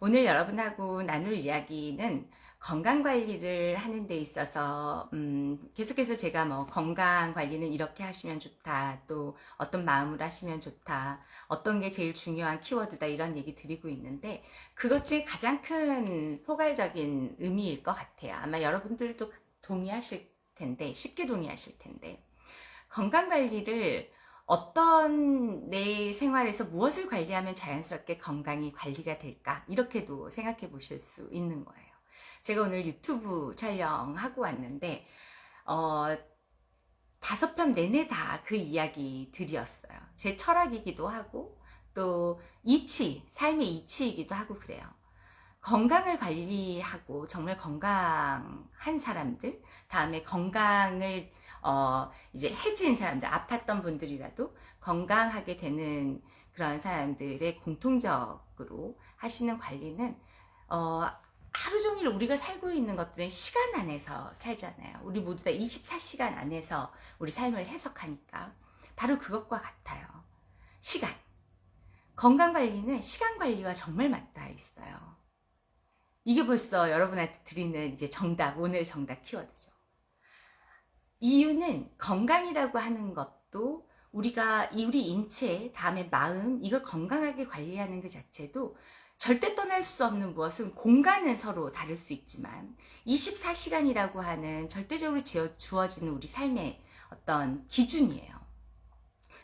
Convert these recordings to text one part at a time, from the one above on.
오늘 여러분하고 나눌 이야기는 건강관리를 하는 데 있어서 계속해서 제가 뭐 건강관리는 이렇게 하시면 좋다, 또 어떤 마음으로 하시면 좋다, 어떤 게 제일 중요한 키워드다, 이런 얘기 드리고 있는데, 그것 중에 가장 큰 포괄적인 의미일 것 같아요. 아마 여러분들도 동의하실 텐데, 쉽게 동의하실 텐데, 건강관리를 어떤 내 생활에서 무엇을 관리하면 자연스럽게 건강이 관리가 될까? 이렇게도 생각해 보실 수 있는 거예요. 제가 오늘 유튜브 촬영하고 왔는데, 5편 내내 다 그 이야기들이었어요. 제 철학이기도 하고, 또 삶의 이치이기도 하고 그래요. 건강을 관리하고 정말 건강한 사람들, 다음에 건강을 이제 해진 사람들, 아팠던 분들이라도 건강하게 되는 그런 사람들의 공통적으로 하시는 관리는 하루 종일 우리가 살고 있는 것들은 시간 안에서 살잖아요. 우리 모두 다 24시간 안에서 우리 삶을 해석하니까 바로 그것과 같아요. 시간. 건강관리는 시간관리와 정말 맞닿아 있어요. 이게 벌써 여러분한테 드리는 이제 오늘 정답 키워드죠. 이유는 건강이라고 하는 것도 우리가 우리 인체, 다음에 마음, 이걸 건강하게 관리하는 그 자체도 절대 떠날 수 없는 무엇은 공간은 서로 다를 수 있지만 24시간이라고 하는 절대적으로 주어지는 우리 삶의 어떤 기준이에요.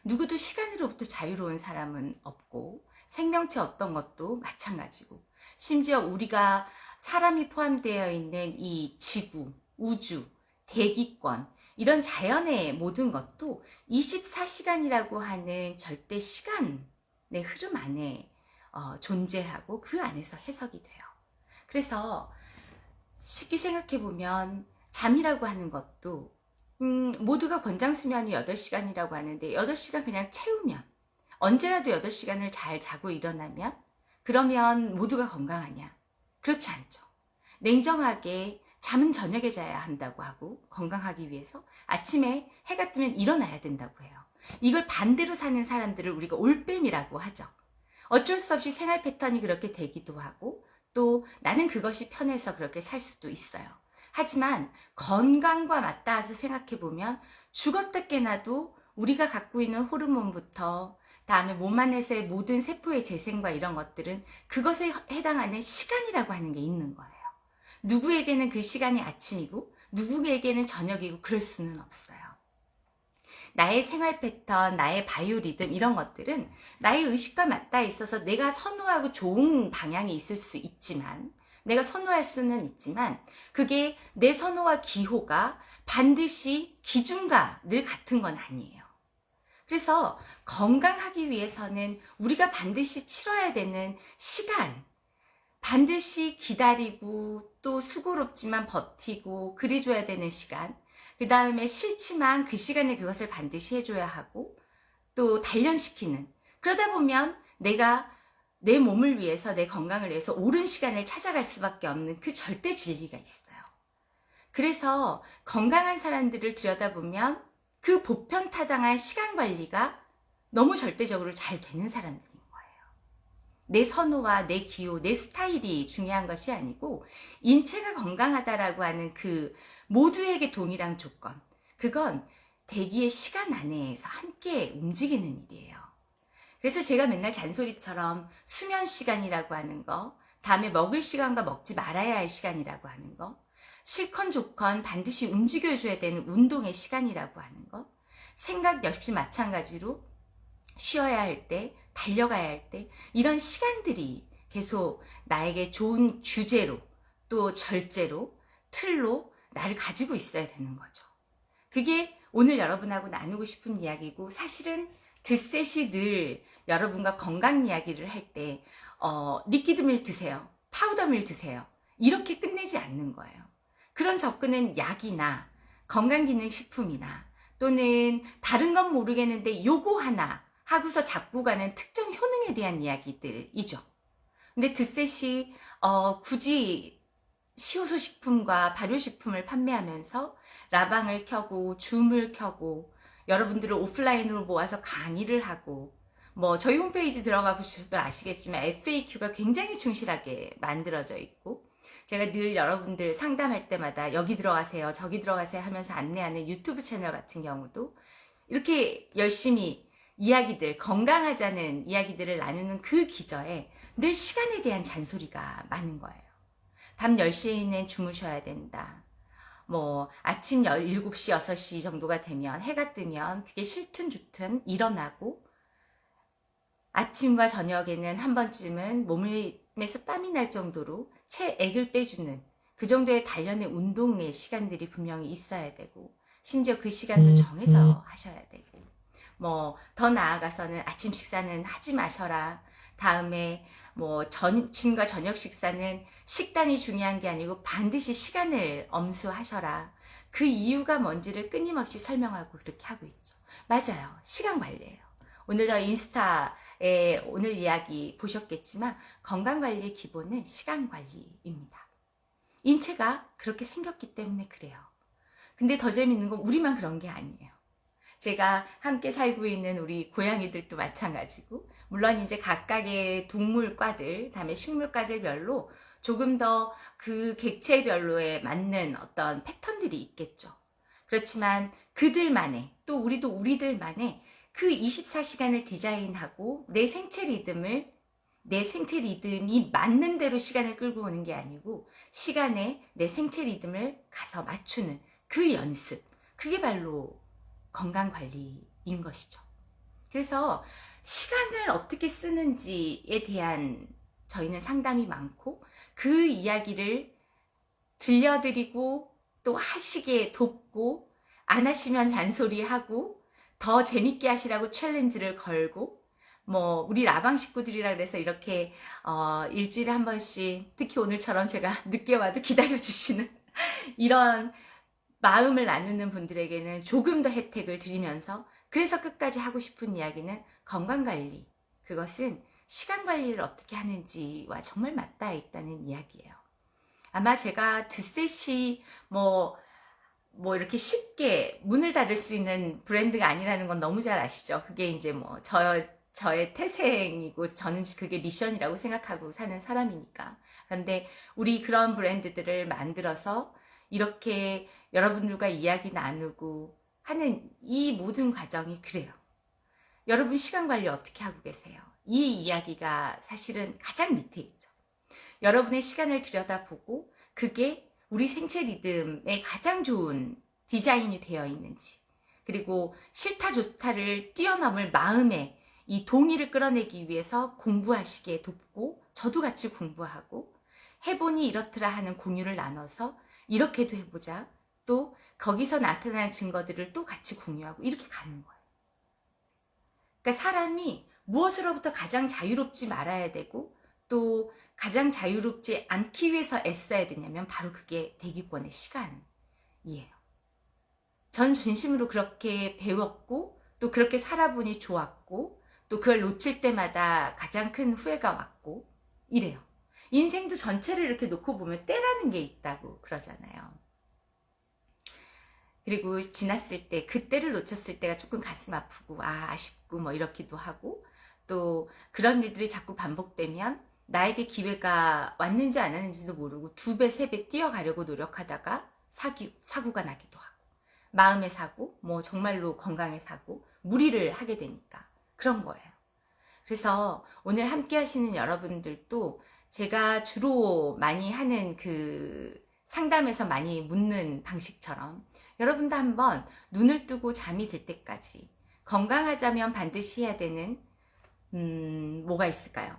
누구도 시간으로부터 자유로운 사람은 없고 생명체 어떤 것도 마찬가지고, 심지어 우리가 사람이 포함되어 있는 이 지구, 우주, 대기권, 이런 자연의 모든 것도 24시간이라고 하는 절대 시간의 흐름 안에 존재하고 그 안에서 해석이 돼요. 그래서 쉽게 생각해 보면 잠이라고 하는 것도 모두가 권장수면이 8시간이라고 하는데 8시간 그냥 채우면, 언제라도 8시간을 잘 자고 일어나면 그러면 모두가 건강하냐? 그렇지 않죠. 냉정하게 잠은 저녁에 자야 한다고 하고, 건강하기 위해서 아침에 해가 뜨면 일어나야 된다고 해요. 이걸 반대로 사는 사람들을 우리가 올빼미라고 하죠. 어쩔 수 없이 생활 패턴이 그렇게 되기도 하고, 또 나는 그것이 편해서 그렇게 살 수도 있어요. 하지만 건강과 맞닿아서 생각해보면 죽었다 깨나도 우리가 갖고 있는 호르몬부터 다음에 몸 안에서의 모든 세포의 재생과 이런 것들은 그것에 해당하는 시간이라고 하는 게 있는 거예요. 누구에게는 그 시간이 아침이고 누구에게는 저녁이고 그럴 수는 없어요. 나의 생활 패턴, 나의 바이오리듬, 이런 것들은 나의 의식과 맞닿아 있어서 내가 선호하고 좋은 방향이 있을 수 있지만, 내가 선호할 수는 있지만 그게 내 선호와 기호가 반드시 기준과 늘 같은 건 아니에요. 그래서 건강하기 위해서는 우리가 반드시 치러야 되는 시간, 반드시 기다리고 또 수고롭지만 버티고 그래줘야 되는 시간, 그 다음에 싫지만 그 시간에 그것을 반드시 해줘야 하고, 또 단련시키는, 그러다 보면 내가 내 몸을 위해서, 내 건강을 위해서 옳은 시간을 찾아갈 수밖에 없는 그 절대 진리가 있어요. 그래서 건강한 사람들을 들여다보면 그 보편타당한 시간 관리가 너무 절대적으로 잘 되는 사람들인 거예요. 내 선호와 내 기호, 내 스타일이 중요한 것이 아니고 인체가 건강하다라고 하는 그 모두에게 동일한 조건, 그건 대기의 시간 안에서 함께 움직이는 일이에요. 그래서 제가 맨날 잔소리처럼 수면 시간이라고 하는 거, 다음에 먹을 시간과 먹지 말아야 할 시간이라고 하는 거, 실컷 좋건 반드시 움직여줘야 되는 운동의 시간이라고 하는 거, 생각 역시 마찬가지로 쉬어야 할 때, 달려가야 할 때, 이런 시간들이 계속 나에게 좋은 규제로, 또 절제로, 틀로 나를 가지고 있어야 되는 거죠. 그게 오늘 여러분하고 나누고 싶은 이야기고, 사실은 드셋이 늘 여러분과 건강 이야기를 할 때 리퀴드밀 드세요, 파우더밀 드세요, 이렇게 끝내지 않는 거예요. 그런 접근은 약이나 건강기능식품이나 또는 다른 건 모르겠는데 요거 하나 하고서 잡고 가는 특정 효능에 대한 이야기들이죠. 근데 드셋이 굳이 시호소식품과 발효식품을 판매하면서 라방을 켜고 줌을 켜고 여러분들을 오프라인으로 모아서 강의를 하고 뭐 저희 홈페이지 들어가 보셔도 아시겠지만 FAQ가 굉장히 충실하게 만들어져 있고, 제가 늘 여러분들 상담할 때마다 여기 들어가세요, 저기 들어가세요 하면서 안내하는 유튜브 채널 같은 경우도 이렇게 열심히 이야기들, 건강하자는 이야기들을 나누는 그 기저에 늘 시간에 대한 잔소리가 많은 거예요. 밤 10시에는 주무셔야 된다. 뭐 아침 7시, 6시 정도가 되면 해가 뜨면 그게 싫든 좋든 일어나고, 아침과 저녁에는 한 번쯤은 몸에서 땀이 날 정도로 체액을 빼주는 그 정도의 단련의 운동의 시간들이 분명히 있어야 되고, 심지어 그 시간도 정해서 하셔야 되고, 뭐 더 나아가서는 아침 식사는 하지 마셔라. 다음에 뭐 아침과 저녁 식사는 식단이 중요한 게 아니고 반드시 시간을 엄수하셔라. 그 이유가 뭔지를 끊임없이 설명하고 그렇게 하고 있죠. 맞아요. 시간 관리예요. 오늘 저 인스타에 오늘 이야기 보셨겠지만 건강관리의 기본은 시간 관리입니다. 인체가 그렇게 생겼기 때문에 그래요. 근데 더 재밌는 건 우리만 그런 게 아니에요. 제가 함께 살고 있는 우리 고양이들도 마찬가지고, 물론 이제 각각의 동물과들, 다음에 식물과들별로 조금 더 그 객체별로에 맞는 어떤 패턴들이 있겠죠. 그렇지만 그들만의, 또 우리도 우리들만의 그 24시간을 디자인하고 내 생체 리듬이 맞는 대로 시간을 끌고 오는 게 아니고 시간에 내 생체 리듬을 가서 맞추는 그 연습, 그게 바로 건강관리인 것이죠. 그래서 시간을 어떻게 쓰는지에 대한 저희는 상담이 많고, 그 이야기를 들려드리고 또 하시게 돕고, 안 하시면 잔소리하고 더 재밌게 하시라고 챌린지를 걸고, 뭐 우리 라방 식구들이라 그래서 이렇게 일주일에 한 번씩, 특히 오늘처럼 제가 늦게 와도 기다려주시는 이런 마음을 나누는 분들에게는 조금 더 혜택을 드리면서, 그래서 끝까지 하고 싶은 이야기는 건강관리, 그것은 시간관리를 어떻게 하는지와 정말 맞닿아 있다는 이야기예요. 아마 제가 드셋이 뭐 이렇게 쉽게 문을 닫을 수 있는 브랜드가 아니라는 건 너무 잘 아시죠? 그게 이제 뭐 저의 태생이고 저는 그게 미션이라고 생각하고 사는 사람이니까. 그런데 우리 그런 브랜드들을 만들어서 이렇게 여러분들과 이야기 나누고 하는 이 모든 과정이 그래요. 여러분 시간 관리 어떻게 하고 계세요? 이 이야기가 사실은 가장 밑에 있죠. 여러분의 시간을 들여다보고 그게 우리 생체 리듬에 가장 좋은 디자인이 되어 있는지, 그리고 싫다 좋다를 뛰어넘을 마음의 이 동의를 끌어내기 위해서 공부하시게 돕고, 저도 같이 공부하고, 해보니 이렇더라 하는 공유를 나눠서 이렇게도 해보자, 또 거기서 나타나는 증거들을 또 같이 공유하고 이렇게 가는 거예요. 그러니까 사람이 무엇으로부터 가장 자유롭지 말아야 되고 또 가장 자유롭지 않기 위해서 애써야 되냐면 바로 그게 대기권의 시간이에요. 전 진심으로 그렇게 배웠고 또 그렇게 살아보니 좋았고, 또 그걸 놓칠 때마다 가장 큰 후회가 왔고 이래요. 인생도 전체를 이렇게 놓고 보면 때라는 게 있다고 그러잖아요. 그리고 지났을 때, 그때를 놓쳤을 때가 조금 가슴 아프고 아쉽고 뭐 이렇기도 하고, 또 그런 일들이 자꾸 반복되면 나에게 기회가 왔는지 안 왔는지도 모르고 2배, 3배 뛰어가려고 노력하다가 사고가 나기도 하고, 마음의 사고, 뭐 정말로 건강의 사고, 무리를 하게 되니까 그런 거예요. 그래서 오늘 함께 하시는 여러분들도 제가 주로 많이 하는 그 상담에서 많이 묻는 방식처럼 여러분도 한번 눈을 뜨고 잠이 들 때까지 건강하자면 반드시 해야 되는 뭐가 있을까요?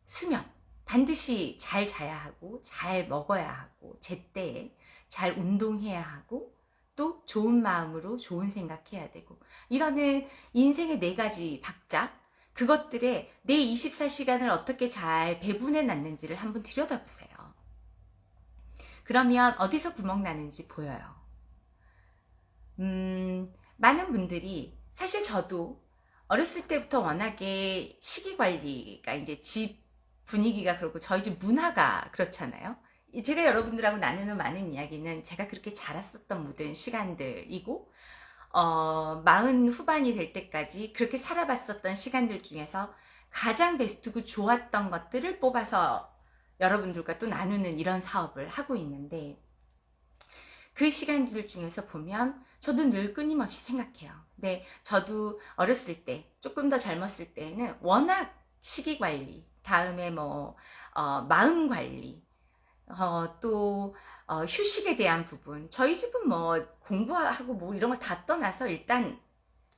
수면. 반드시 잘 자야 하고, 잘 먹어야 하고, 제때에 잘 운동해야 하고, 또 좋은 마음으로 좋은 생각해야 되고, 이러는 인생의 4가지 박자, 그것들에 내 24시간을 어떻게 잘 배분해 놨는지를 한번 들여다보세요. 그러면 어디서 구멍 나는지 보여요. 많은 분들이, 사실 저도 어렸을 때부터 워낙에 시기 관리가 이제 집 분위기가 그렇고 저희 집 문화가 그렇잖아요. 제가 여러분들하고 나누는 많은 이야기는 제가 그렇게 자랐었던 모든 시간들이고, 마흔 후반이 될 때까지 그렇게 살아봤었던 시간들 중에서 가장 베스트고 좋았던 것들을 뽑아서 여러분들과 또 나누는 이런 사업을 하고 있는데, 그 시간들 중에서 보면 저도 늘 끊임없이 생각해요. 근데 저도 어렸을 때, 조금 더 젊었을 때는 워낙 시기 관리, 다음에 마음 관리, 또 휴식에 대한 부분, 저희 집은 공부하고 이런 걸 다 떠나서 일단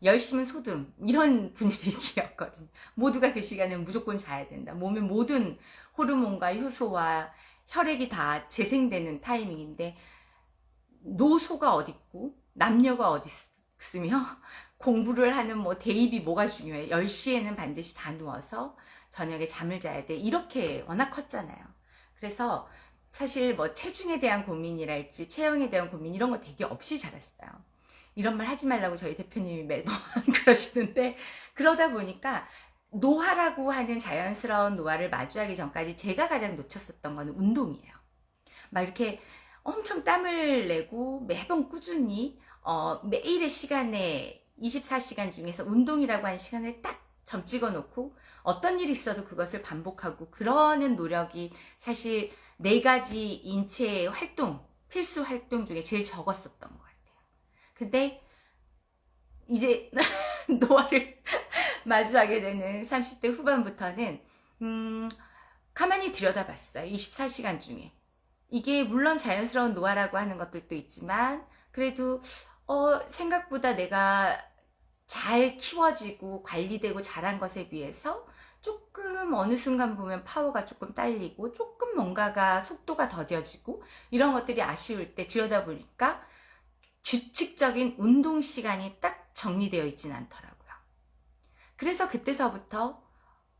열심은 소등 이런 분위기였거든요. 모두가 그 시간은 무조건 자야 된다. 몸의 모든 호르몬과 효소와 혈액이 다 재생되는 타이밍인데, 노소가 어딨고 남녀가 어디 있으며 공부를 하는 대입이 뭐가 중요해. 10시에는 반드시 다 누워서 저녁에 잠을 자야 돼. 이렇게 워낙 컸잖아요. 그래서 사실 체중에 대한 고민이랄지 체형에 대한 고민 이런 거 되게 없이 자랐어요. 이런 말 하지 말라고 저희 대표님이 매번 그러시는데, 그러다 보니까 노화라고 하는 자연스러운 노화를 마주하기 전까지 제가 가장 놓쳤었던 거는 운동이에요. 막 이렇게 엄청 땀을 내고 매번 꾸준히 매일의 시간에 24시간 중에서 운동이라고 하는 시간을 딱 점 찍어 놓고 어떤 일이 있어도 그것을 반복하고 그러는 노력이 사실 4가지 인체의 활동, 필수 활동 중에 제일 적었었던 것 같아요. 근데 이제 노화를 마주하게 되는 30대 후반부터는 가만히 들여다봤어요. 24시간 중에. 이게 물론 자연스러운 노화라고 하는 것들도 있지만, 그래도 생각보다 내가 잘 키워지고 관리되고 자란 것에 비해서 조금 어느 순간 보면 파워가 조금 딸리고 조금 뭔가가 속도가 더뎌지고 이런 것들이 아쉬울 때 들여다보니까 규칙적인 운동 시간이 딱 정리되어 있진 않더라고요. 그래서 그때서부터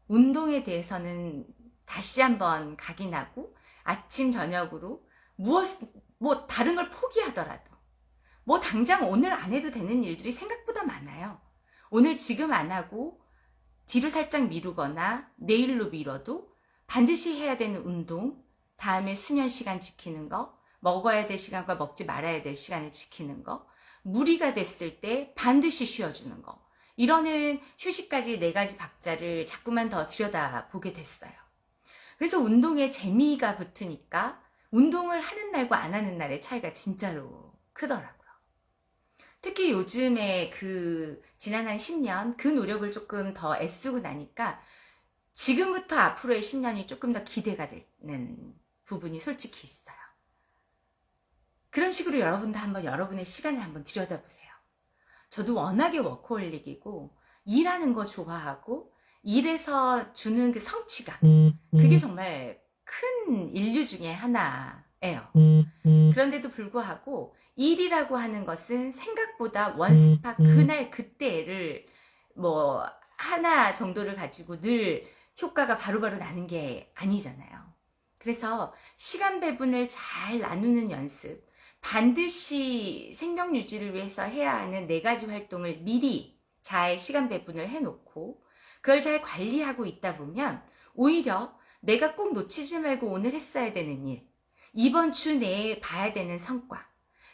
운동에 대해서는 다시 한번 각인하고, 아침 저녁으로 다른 걸 포기하더라도 당장 오늘 안 해도 되는 일들이 생각보다 많아요. 오늘 지금 안 하고 뒤로 살짝 미루거나 내일로 미뤄도 반드시 해야 되는 운동, 다음에 수면 시간 지키는 거, 먹어야 될 시간과 먹지 말아야 될 시간을 지키는 거, 무리가 됐을 때 반드시 쉬어주는 거, 이러는 휴식까지 4가지 박자를 자꾸만 더 들여다보게 됐어요. 그래서 운동에 재미가 붙으니까 운동을 하는 날과 안 하는 날의 차이가 진짜로 크더라고요. 특히 요즘에 지난 한 10년 그 노력을 조금 더 애쓰고 나니까 지금부터 앞으로의 10년이 조금 더 기대가 되는 부분이 솔직히 있어요. 그런 식으로 여러분도 한번 여러분의 시간을 한번 들여다보세요. 저도 워낙에 워커홀릭이고 일하는 거 좋아하고 일에서 주는 그 성취감, 그게 정말 큰 인류 중에 하나예요. 그런데도 불구하고 일이라고 하는 것은 생각보다 원스팟 그날 그때를 하나 정도를 가지고 늘 효과가 바로바로 나는 게 아니잖아요. 그래서 시간 배분을 잘 나누는 연습, 반드시 생명 유지를 위해서 해야 하는 4가지 활동을 미리 잘 시간 배분을 해놓고 그걸 잘 관리하고 있다 보면 오히려 내가 꼭 놓치지 말고 오늘 했어야 되는 일, 이번 주 내에 봐야 되는 성과,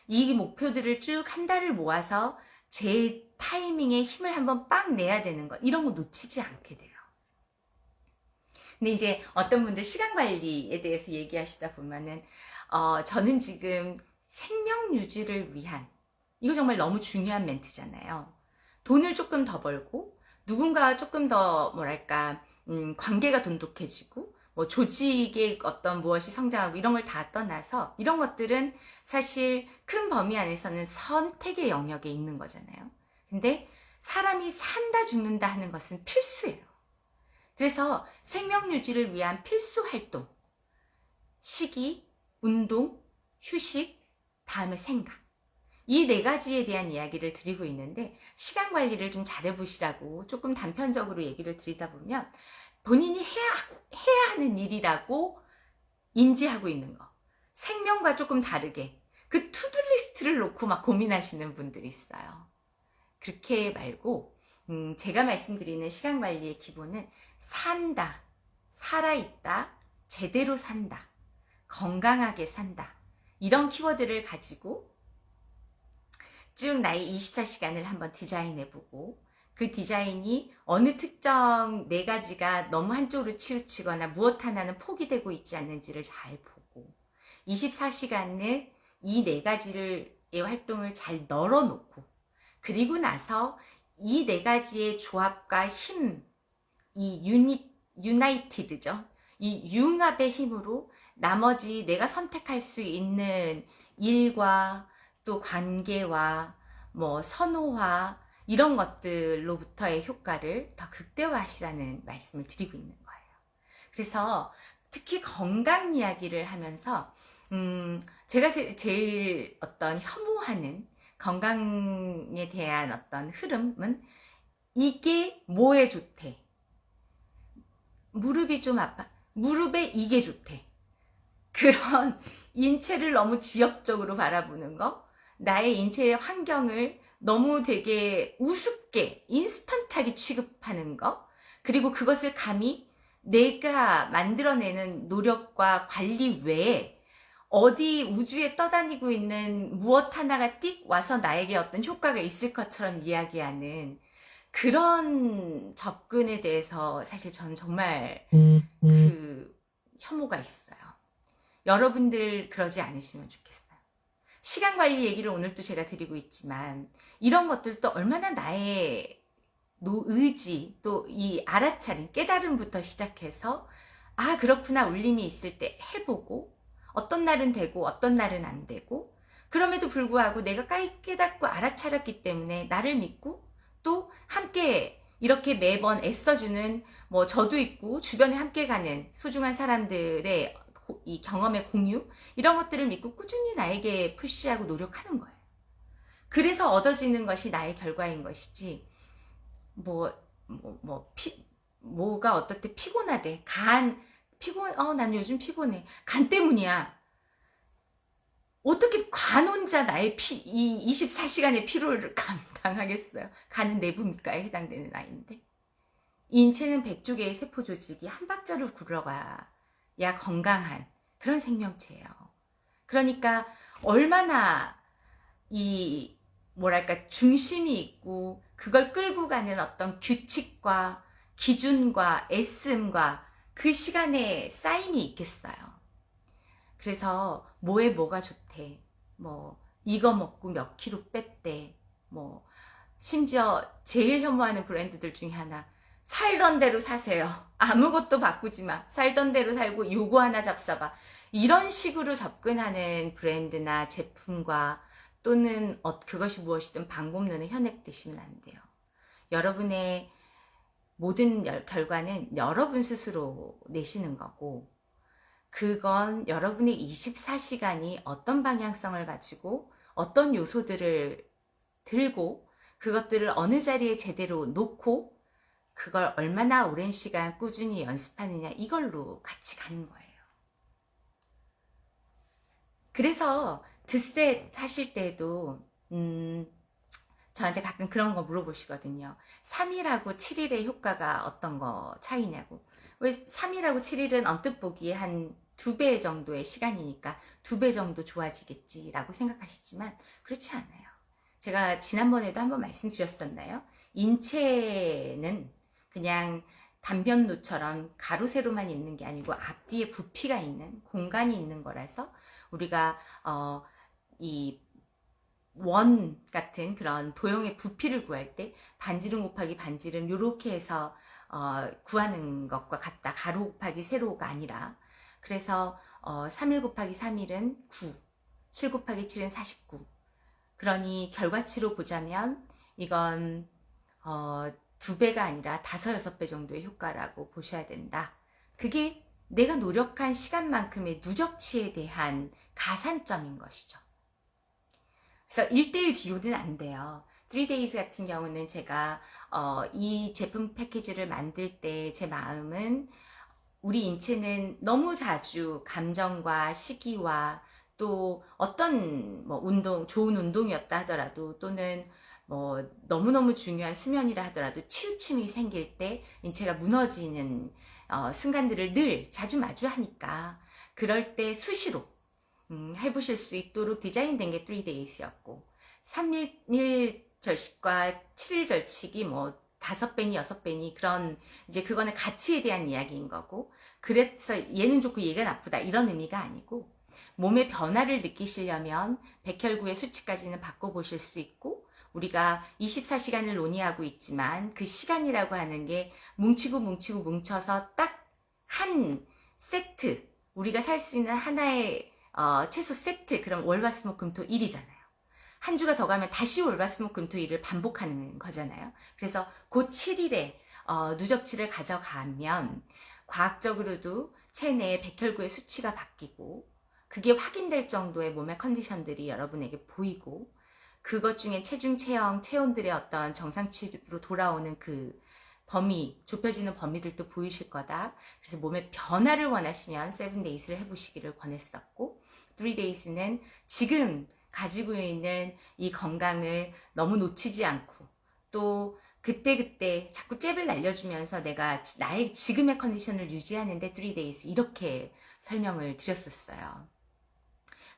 이 목표들을 쭉 한 달을 모아서 제 타이밍에 힘을 한번 빡 내야 되는 것, 이런 거 놓치지 않게 돼요. 근데 이제 어떤 분들 시간 관리에 대해서 얘기하시다 보면은 저는 지금 생명 유지를 위한, 이거 정말 너무 중요한 멘트잖아요. 돈을 조금 더 벌고 누군가와 조금 더 관계가 돈독해지고 조직의 어떤 무엇이 성장하고 이런 걸 다 떠나서 이런 것들은 사실 큰 범위 안에서는 선택의 영역에 있는 거잖아요. 근데 사람이 산다 죽는다 하는 것은 필수예요. 그래서 생명 유지를 위한 필수 활동, 식이, 운동, 휴식, 다음에 생각, 이 4가지에 대한 이야기를 드리고 있는데, 시간 관리를 좀 잘해보시라고 조금 단편적으로 얘기를 드리다 보면 본인이 해야 하는 일이라고 인지하고 있는 거, 생명과 조금 다르게 그 투두 리스트를 놓고 막 고민하시는 분들이 있어요. 그렇게 말고 제가 말씀드리는 시간 관리의 기본은 산다, 살아있다, 제대로 산다, 건강하게 산다, 이런 키워드를 가지고 쭉 나의 24시간을 한번 디자인해보고 그 디자인이 어느 특정 네 가지가 너무 한쪽으로 치우치거나 무엇 하나는 포기되고 있지 않는지를 잘 보고 24시간을 이 네 가지의 활동을 잘 널어놓고 그리고 나서 이 네 가지의 조합과 힘, 이 유나이티드죠. 이 융합의 힘으로 나머지 내가 선택할 수 있는 일과 또 관계와 뭐 선호와 이런 것들로부터의 효과를 더 극대화하시라는 말씀을 드리고 있는 거예요. 그래서 특히 건강 이야기를 하면서 제가 제일 어떤 혐오하는 건강에 대한 어떤 흐름은 이게 뭐에 좋대? 무릎이 좀 아파. 무릎에 이게 좋대. 그런 인체를 너무 지엽적으로 바라보는 거, 나의 인체의 환경을 너무 되게 우습게 인스턴트하게 취급하는 거, 그리고 그것을 감히 내가 만들어내는 노력과 관리 외에 어디 우주에 떠다니고 있는 무엇 하나가 띡 와서 나에게 어떤 효과가 있을 것처럼 이야기하는 그런 접근에 대해서 사실 저는 정말 그 혐오가 있어요. 여러분들 그러지 않으시면 좋겠어요. 시간 관리 얘기를 오늘 또 제가 드리고 있지만 이런 것들도 얼마나 나의 의지 또 이 알아차림 깨달음부터 시작해서 아 그렇구나 울림이 있을 때 해보고 어떤 날은 되고 어떤 날은 안 되고 그럼에도 불구하고 내가 깨닫고 알아차렸기 때문에 나를 믿고 또 함께 이렇게 매번 애써주는 뭐 저도 있고 주변에 함께 가는 소중한 사람들의 이 경험의 공유 이런 것들을 믿고 꾸준히 나에게 푸시하고 노력하는 거예요. 그래서 얻어지는 것이 나의 결과인 것이지 뭐가 어떨 때 피곤하대. 난 요즘 피곤해. 간 때문이야. 어떻게 간 혼자 나의 이 24시간의 피로를 감당하겠어요? 간은 내부입니까에 해당되는 아이인데. 인체는 100조개의 세포 조직이 한 박자로 굴러가야 건강한 그런 생명체예요. 그러니까 얼마나 중심이 있고 그걸 끌고 가는 어떤 규칙과 기준과 애씀과 그 시간에 쌓임이 있겠어요. 그래서 뭐가 좋대. 이거 먹고 몇 킬로 뺐대. 심지어 제일 혐오하는 브랜드들 중에 하나. 살던 대로 사세요. 아무것도 바꾸지 마. 살던 대로 살고 요거 하나 잡숴봐. 이런 식으로 접근하는 브랜드나 제품과 또는 그것이 무엇이든 방법론에 현혹되시면 안 돼요. 여러분의 모든 결과는 여러분 스스로 내시는 거고 그건 여러분의 24시간이 어떤 방향성을 가지고 어떤 요소들을 들고 그것들을 어느 자리에 제대로 놓고 그걸 얼마나 오랜 시간 꾸준히 연습하느냐 이걸로 같이 가는 거예요. 그래서 드셋 하실 때도 저한테 가끔 그런 거 물어보시거든요. 3일하고 7일의 효과가 어떤 거 차이냐고. 왜 3일하고 7일은 언뜻 보기에 한 2배 정도의 시간이니까 2배 정도 좋아지겠지라고 생각하시지만 그렇지 않아요. 제가 지난번에도 한번 말씀드렸었나요? 인체는 그냥 단변노처럼 가로 세로만 있는 게 아니고 앞뒤에 부피가 있는 공간이 있는 거라서 우리가 이 원 같은 그런 도형의 부피를 구할 때 반지름 곱하기 반지름 이렇게 해서 구하는 것과 같다. 가로 곱하기 세로가 아니라. 그래서 3일 곱하기 3일은 9, 7 곱하기 7은 49. 그러니 결과치로 보자면 이건 2배가 아니라 5, 6배 정도의 효과라고 보셔야 된다. 그게 내가 노력한 시간만큼의 누적치에 대한 가산점인 것이죠. 그래서 1:1 비교는 안 돼요. 3days 같은 경우는 제가 이 제품 패키지를 만들 때 제 마음은 우리 인체는 너무 자주 감정과 시기와 또 어떤 좋은 운동이었다 하더라도 또는 너무너무 중요한 수면이라 하더라도 치우침이 생길 때 인체가 무너지는 순간들을 늘 자주 마주하니까 그럴 때 수시로 해보실 수 있도록 디자인된 게 3days였고 3일 절식과 7일 절칙이 뭐 5배니 6배니 그런 이제 그거는 가치에 대한 이야기인 거고, 그래서 얘는 좋고 얘가 나쁘다 이런 의미가 아니고, 몸의 변화를 느끼시려면 백혈구의 수치까지는 바꿔보실 수 있고, 우리가 24시간을 논의하고 있지만 그 시간이라고 하는 게 뭉치고 뭉치고 뭉쳐서 딱 한 세트, 우리가 살 수 있는 하나의 최소 세트, 그럼 월화수목금토 일이잖아요. 한 주가 더 가면 다시 월화수목금토 일을 반복하는 거잖아요. 그래서 그 7일의 누적치를 가져가면 과학적으로도 체내의 백혈구의 수치가 바뀌고, 그게 확인될 정도의 몸의 컨디션들이 여러분에게 보이고, 그것 중에 체중, 체형, 체온들의 어떤 정상치로 돌아오는 그 범위, 좁혀지는 범위들도 보이실 거다. 그래서 몸의 변화를 원하시면 7days를 해보시기를 권했었고, 3days는 지금 가지고 있는 이 건강을 너무 놓치지 않고, 또 그때그때 자꾸 잽을 날려주면서 내가 나의 지금의 컨디션을 유지하는데 3days, 이렇게 설명을 드렸었어요.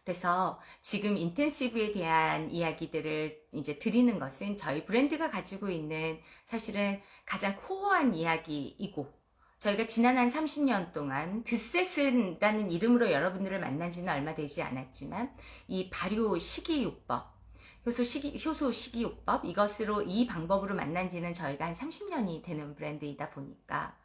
그래서 지금 인텐시브에 대한 이야기들을 이제 드리는 것은 저희 브랜드가 가지고 있는 사실은 가장 코어한 이야기이고, 저희가 지난 한 30년 동안 드셋이라는 이름으로 여러분들을 만난 지는 얼마 되지 않았지만, 이 발효 식이요법, 효소 식이요법, 이것으로 이 방법으로 만난 지는 저희가 한 30년이 되는 브랜드이다 보니까,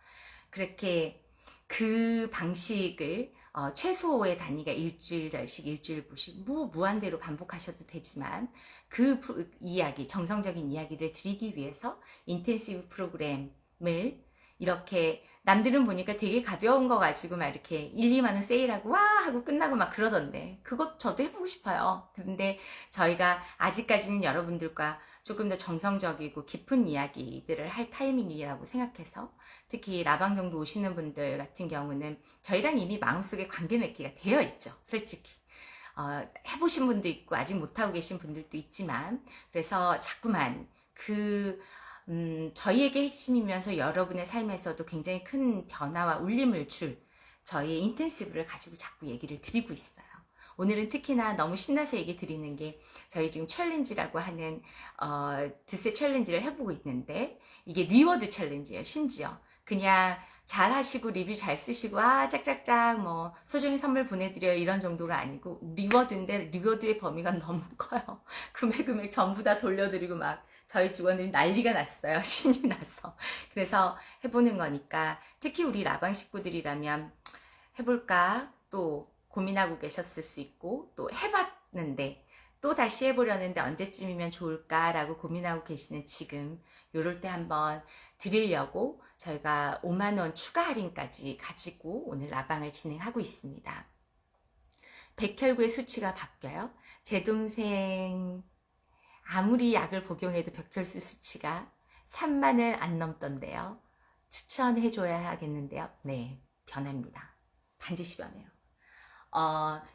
그렇게 그 방식을 최소의 단위가 일주일 절식, 일주일 부식, 무한대로 반복하셔도 되지만, 그 이야기, 정성적인 이야기를 드리기 위해서 인텐시브 프로그램을 이렇게, 남들은 보니까 되게 가벼운 거 가지고 막 이렇게 1, 2만 원 세일하고 와 하고 끝나고 막 그러던데, 그것 저도 해보고 싶어요. 그런데 저희가 아직까지는 여러분들과 조금 더 정성적이고 깊은 이야기들을 할 타이밍이라고 생각해서, 특히 라방 정도 오시는 분들 같은 경우는 저희랑 이미 마음속에 관계 맺기가 되어 있죠, 솔직히. 해보신 분도 있고 아직 못하고 계신 분들도 있지만, 그래서 자꾸만 저희에게 핵심이면서 여러분의 삶에서도 굉장히 큰 변화와 울림을 줄 저희의 인텐시브를 가지고 자꾸 얘기를 드리고 있어요. 오늘은 특히나 너무 신나서 얘기 드리는 게, 저희 지금 챌린지라고 하는 드세 챌린지를 해보고 있는데, 이게 리워드 챌린지예요. 심지어 그냥 잘 하시고 리뷰 잘 쓰시고 짝짝짝 뭐 소정의 선물 보내드려요 이런 정도가 아니고, 리워드인데 리워드의 범위가 너무 커요. 금액 전부 다 돌려드리고 막 저희 직원들이 난리가 났어요. 신이 나서. 그래서 해보는 거니까, 특히 우리 라방 식구들이라면 해볼까 또 고민하고 계셨을 수 있고, 또 해봤는데 또 다시 해보려는데 언제쯤이면 좋을까라고 고민하고 계시는 지금, 요럴 때 한번 드리려고 저희가 5만원 추가 할인까지 가지고 오늘 라방을 진행하고 있습니다. 백혈구의 수치가 바뀌어요. 제 동생 아무리 약을 복용해도 백혈구 수치가 3만을 안 넘던데요. 추천해줘야 하겠는데요. 네, 변합니다. 반드시 변해요.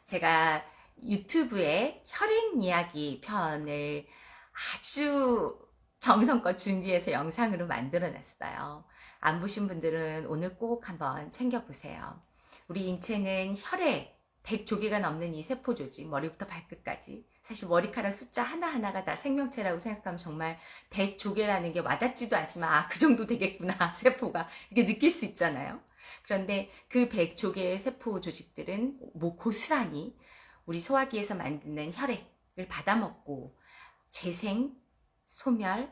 제가 유튜브에 혈행 이야기 편을 아주 정성껏 준비해서 영상으로 만들어 놨어요. 안 보신 분들은 오늘 꼭 한번 챙겨보세요. 우리 인체는 혈액 100조개가 넘는 이 세포 조직, 머리부터 발끝까지, 사실 머리카락 숫자 하나하나가 다 생명체라고 생각하면 정말 100조개라는 게 와닿지도 않지만, 그 정도 되겠구나 세포가, 이렇게 느낄 수 있잖아요. 그런데 그 100조개의 세포 조직들은 뭐 고스란히 우리 소화기에서 만드는 혈액을 받아먹고 재생, 소멸,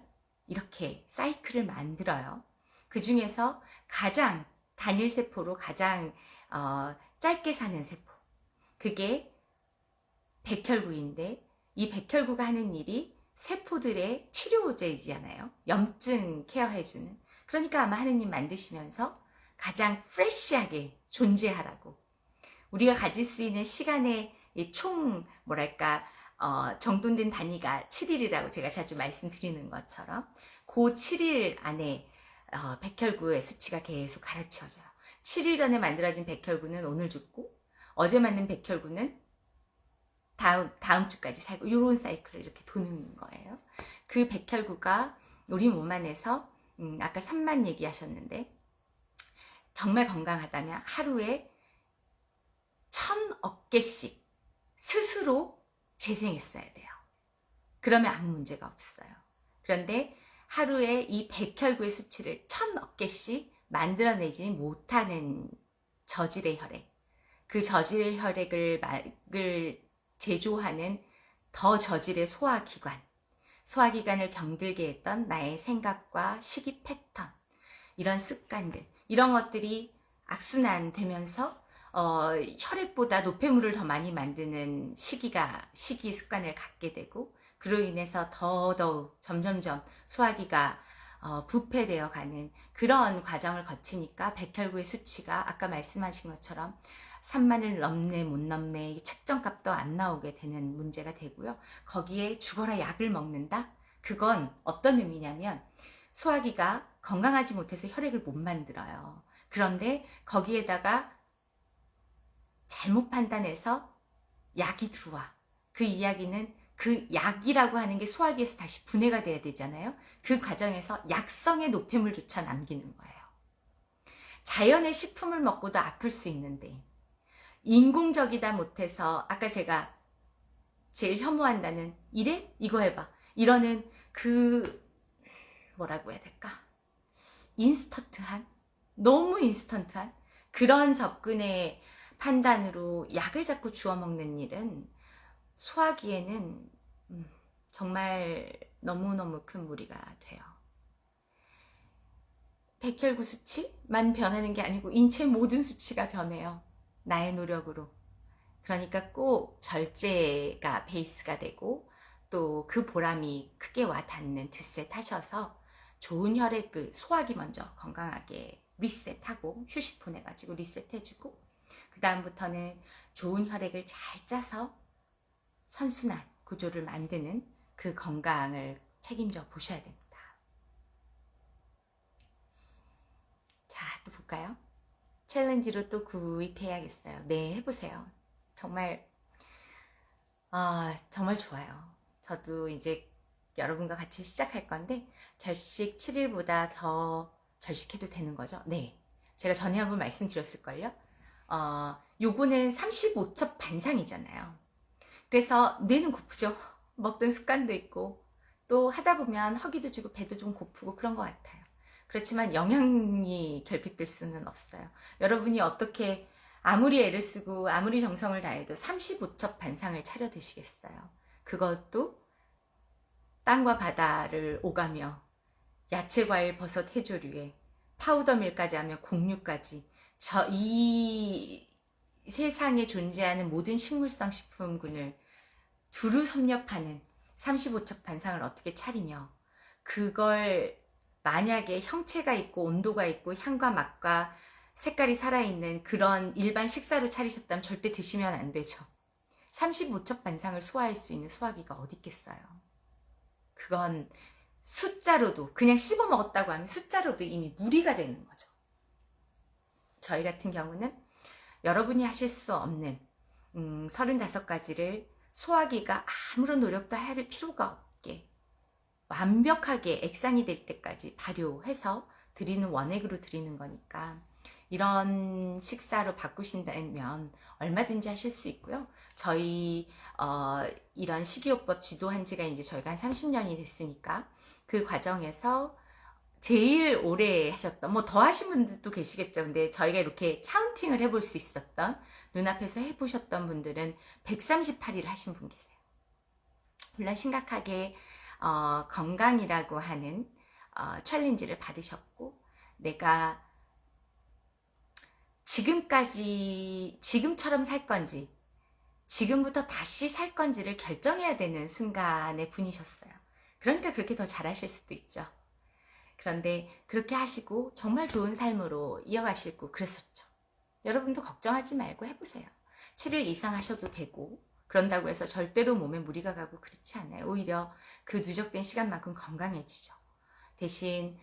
이렇게 사이클을 만들어요. 그 중에서 가장 단일 세포로 가장 짧게 사는 세포, 그게 백혈구인데, 이 백혈구가 하는 일이 세포들의 치료제이잖아요. 염증 케어해주는. 그러니까 아마 하느님 만드시면서 가장 프레시하게 존재하라고, 우리가 가질 수 있는 시간의 총 정돈된 단위가 7일이라고 제가 자주 말씀드리는 것처럼, 그 7일 안에 백혈구의 수치가 계속 가르쳐져요. 7일 전에 만들어진 백혈구는 오늘 죽고, 어제 만든 백혈구는 다음 주까지 살고, 이런 사이클을 이렇게 도는 거예요. 그 백혈구가 우리 몸 안에서 아까 3만 얘기하셨는데, 정말 건강하다면 하루에 1000억 개씩 스스로 재생했어야 돼요. 그러면 아무 문제가 없어요. 그런데 하루에 이 백혈구의 수치를 1000억 개씩 만들어내지 못하는 저질의 혈액, 그 저질의 혈액을 제조하는 더 저질의 소화기관을 병들게 했던 나의 생각과 식이 패턴, 이런 습관들, 이런 것들이 악순환되면서 혈액보다 노폐물을 더 많이 만드는 식이 습관을 갖게 되고, 그로 인해서 더더욱 점점점 소화기가 부패되어 가는 그런 과정을 거치니까 백혈구의 수치가 아까 말씀하신 것처럼 3만을 넘네 못 넘네 책정값도 안 나오게 되는 문제가 되고요. 거기에 죽어라 약을 먹는다? 그건 어떤 의미냐면 소화기가 건강하지 못해서 혈액을 못 만들어요. 그런데 거기에다가 잘못 판단해서 약이 들어와. 그 이야기는 그 약이라고 하는 게 소화기에서 다시 분해가 돼야 되잖아요. 그 과정에서 약성의 노폐물조차 남기는 거예요. 자연의 식품을 먹고도 아플 수 있는데 인공적이다 못해서 아까 제가 제일 혐오한다는 이래? 이거 해봐. 이러는 뭐라고 해야 될까? 너무 인스턴트한 그런 접근의 판단으로 약을 자꾸 주워 먹는 일은 소화기에는 정말 너무너무 큰 무리가 돼요. 백혈구 수치만 변하는 게 아니고 인체 모든 수치가 변해요. 나의 노력으로. 그러니까 꼭 절제가 베이스가 되고 또 그 보람이 크게 와 닿는 드셋 하셔서 좋은 혈액을 소화기 먼저 건강하게 리셋하고 휴식 보내가지고 리셋해주고 그 다음부터는 좋은 혈액을 잘 짜서 선순환 구조를 만드는 그 건강을 책임져 보셔야 됩니다. 자, 또 볼까요? 챌린지로 또 구입해야겠어요. 네, 해보세요. 정말 정말 좋아요. 저도 이제 여러분과 같이 시작할 건데 절식 7일보다 더 절식해도 되는 거죠? 네. 제가 전에 한번 말씀드렸을걸요? 요거는 35첩 반상이잖아요. 그래서 뇌는 고프죠. 먹던 습관도 있고 또 하다 보면 허기도 지고 배도 좀 고프고 그런 것 같아요. 그렇지만 영양이 결핍될 수는 없어요. 여러분이 어떻게 아무리 애를 쓰고 아무리 정성을 다해도 35첩 반상을 차려 드시겠어요. 그것도 땅과 바다를 오가며 야채, 과일, 버섯, 해조류에 파우더밀까지 하면 곡류까지 이 세상에 존재하는 모든 식물성 식품군을 두루 섭렵하는 35첩 반상을 어떻게 차리며 그걸 만약에 형체가 있고 온도가 있고 향과 맛과 색깔이 살아있는 그런 일반 식사로 차리셨다면 절대 드시면 안 되죠. 35첩 반상을 소화할 수 있는 소화기가 어디 있겠어요. 그건 숫자로도 그냥 씹어 먹었다고 하면 숫자로도 이미 무리가 되는 거죠. 저희 같은 경우는 여러분이 하실 수 없는 35가지를 소화기가 아무런 노력도 할 필요가 없게 완벽하게 액상이 될 때까지 발효해서 드리는 원액으로 드리는 거니까 이런 식사로 바꾸신다면 얼마든지 하실 수 있고요. 저희 이런 식이요법 지도한 지가 이제 저희가 한 30년이 됐으니까 그 과정에서 제일 오래 하셨던 뭐 더 하신 분들도 계시겠죠. 근데 저희가 이렇게 카운팅을 해볼 수 있었던 눈앞에서 해보셨던 분들은 138일 하신 분 계세요. 물론 심각하게 건강이라고 하는 챌린지를 받으셨고 내가 지금처럼 살 건지 지금부터 다시 살 건지를 결정해야 되는 순간의 분이셨어요. 그러니까 그렇게 더 잘하실 수도 있죠. 그런데 그렇게 하시고 정말 좋은 삶으로 이어가시고 그랬었죠. 여러분도 걱정하지 말고 해보세요. 7일 이상 하셔도 되고 그런다고 해서 절대로 몸에 무리가 가고 그렇지 않아요. 오히려 그 누적된 시간만큼 건강해지죠. 대신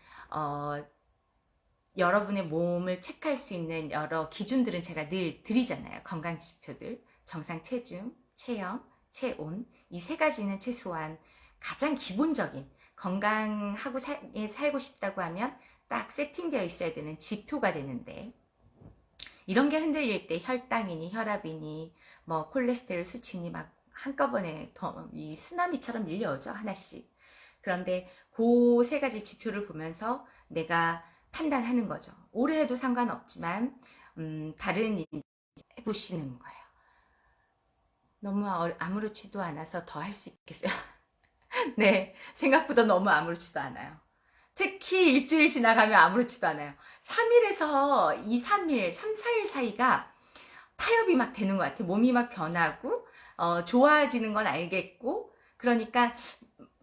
여러분의 몸을 체크할 수 있는 여러 기준들은 제가 늘 드리잖아요. 건강 지표들, 정상 체중, 체형, 체온 이 세 가지는 최소한 가장 기본적인 건강하고 살고 싶다고 하면 딱 세팅되어 있어야 되는 지표가 되는데 이런 게 흔들릴 때 혈당이니 혈압이니 뭐 콜레스테롤 수치니 막 한꺼번에 이 쓰나미처럼 밀려오죠. 하나씩. 그런데 그 세 가지 지표를 보면서 내가 판단하는 거죠. 오래 해도 상관없지만 다른 일 해보시는 거예요. 너무 아무렇지도 않아서 더 할 수 있겠어요. 네, 생각보다 너무 아무렇지도 않아요. 특히 일주일 지나가면 아무렇지도 않아요. 3일에서 2, 3일, 3, 4일 사이가 타협이 막 되는 것 같아요. 몸이 막 변하고 좋아지는 건 알겠고, 그러니까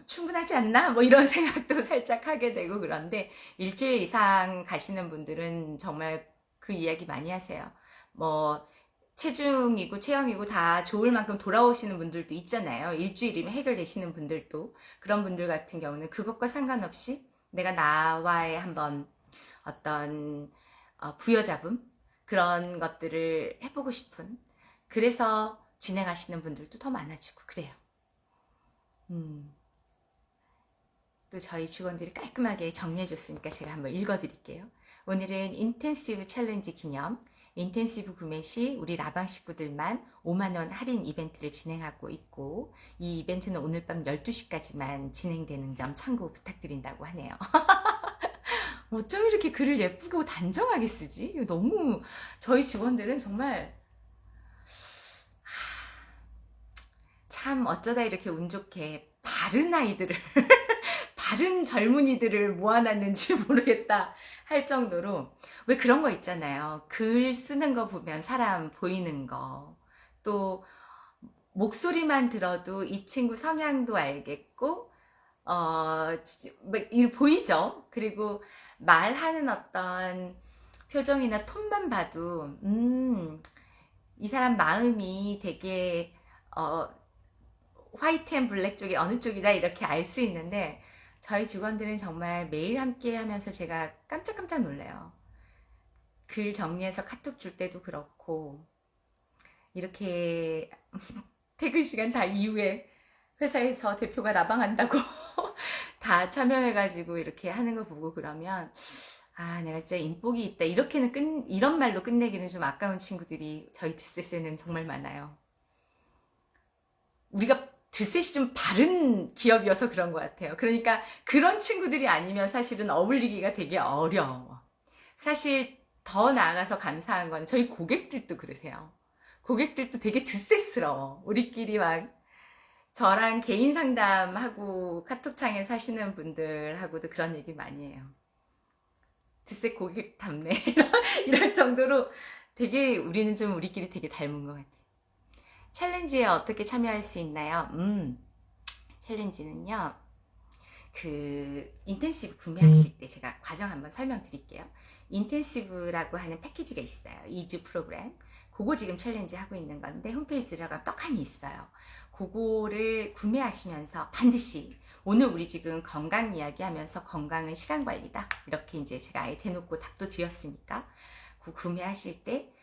충분하지 않나? 뭐 이런 생각도 살짝 하게 되고. 그런데 일주일 이상 가시는 분들은 정말 그 이야기 많이 하세요. 뭐 체중이고 체형이고 다 좋을 만큼 돌아오시는 분들도 있잖아요. 일주일이면 해결되시는 분들도. 그런 분들 같은 경우는 그것과 상관없이 내가 나와의 한번 어떤 부여잡음, 그런 것들을 해보고 싶은, 그래서 진행하시는 분들도 더 많아지고 그래요. 또 저희 직원들이 깔끔하게 정리해줬으니까 제가 한번 읽어드릴게요. 오늘은 인텐시브 챌린지 기념 인텐시브 구매 시 우리 라방 식구들만 5만원 할인 이벤트를 진행하고 있고, 이 이벤트는 오늘 밤 12시까지만 진행되는 점 참고 부탁드린다고 하네요. 어쩜 이렇게 글을 예쁘고 단정하게 쓰지? 이거 너무, 저희 직원들은 정말 참 어쩌다 이렇게 운 좋게 바른 아이들을 바른 젊은이들을 모아놨는지 모르겠다 할 정도로. 왜 그런 거 있잖아요. 글 쓰는 거 보면 사람 보이는 거, 또 목소리만 들어도 이 친구 성향도 알겠고 보이죠. 그리고 말하는 어떤 표정이나 톤만 봐도 이 사람 마음이 되게 화이트 앤 블랙 쪽이 어느 쪽이다 이렇게 알 수 있는데, 저희 직원들은 정말 매일 함께 하면서 제가 깜짝깜짝 놀래요. 글 정리해서 카톡 줄 때도 그렇고, 이렇게 퇴근 시간 다 이후에 회사에서 대표가 라방한다고 다 참여해가지고 이렇게 하는 거 보고 그러면, 아, 내가 진짜 인복이 있다. 이런 말로 끝내기는 좀 아까운 친구들이 저희 드셋에는 정말 많아요. 우리가 드셋이 좀 바른 기업이어서 그런 것 같아요. 그러니까 그런 친구들이 아니면 사실은 어울리기가 되게 어려워. 사실 더 나아가서 감사한 건 저희 고객들도 그러세요. 고객들도 되게 드셋스러워. 우리끼리 막 저랑 개인 상담하고 카톡창에 사시는 분들하고도 그런 얘기 많이 해요. 드셋 고객답네. 이럴 정도로 되게 우리는 좀 우리끼리 되게 닮은 것 같아요. 챌린지에 어떻게 참여할 수 있나요? 챌린지는요, 인텐시브 구매하실 때 제가 과정 한번 설명드릴게요. 인텐시브라고 하는 패키지가 있어요. 2주 프로그램. 그거 지금 챌린지 하고 있는 건데, 홈페이지 들어가면 떡하니 있어요. 그거를 구매하시면서 반드시, 오늘 우리 지금 건강 이야기 하면서 건강은 시간 관리다, 이렇게 이제 제가 아예 대놓고 답도 드렸으니까, 그 구매하실 때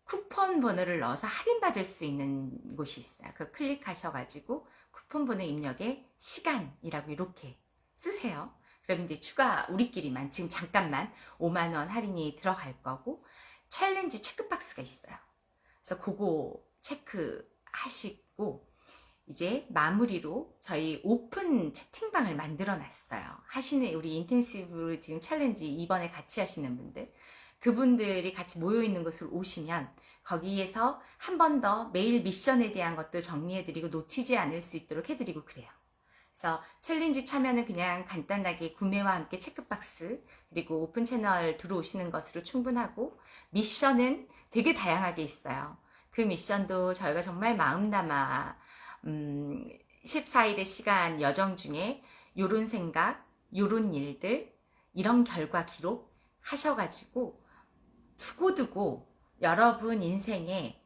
쿠폰 번호를 넣어서 할인받을 수 있는 곳이 있어요. 그 클릭하셔가지고 쿠폰 번호 입력에 시간이라고 이렇게 쓰세요. 그럼 이제 추가 우리끼리만 지금 잠깐만 5만원 할인이 들어갈 거고, 챌린지 체크박스가 있어요. 그래서 그거 체크하시고 이제 마무리로 저희 오픈 채팅방을 만들어 놨어요. 하시는 우리 인텐시브 지금 챌린지 이번에 같이 하시는 분들, 그분들이 같이 모여있는 곳으로 오시면 거기에서 한 번 더 매일 미션에 대한 것도 정리해드리고 놓치지 않을 수 있도록 해드리고 그래요. 그래서 챌린지 참여는 그냥 간단하게 구매와 함께 체크박스 그리고 오픈 채널 들어오시는 것으로 충분하고, 미션은 되게 다양하게 있어요. 그 미션도 저희가 정말 마음 담아 14일의 시간 여정 중에 요런 생각, 요런 일들, 이런 결과 기록 하셔가지고 두고두고 여러분 인생에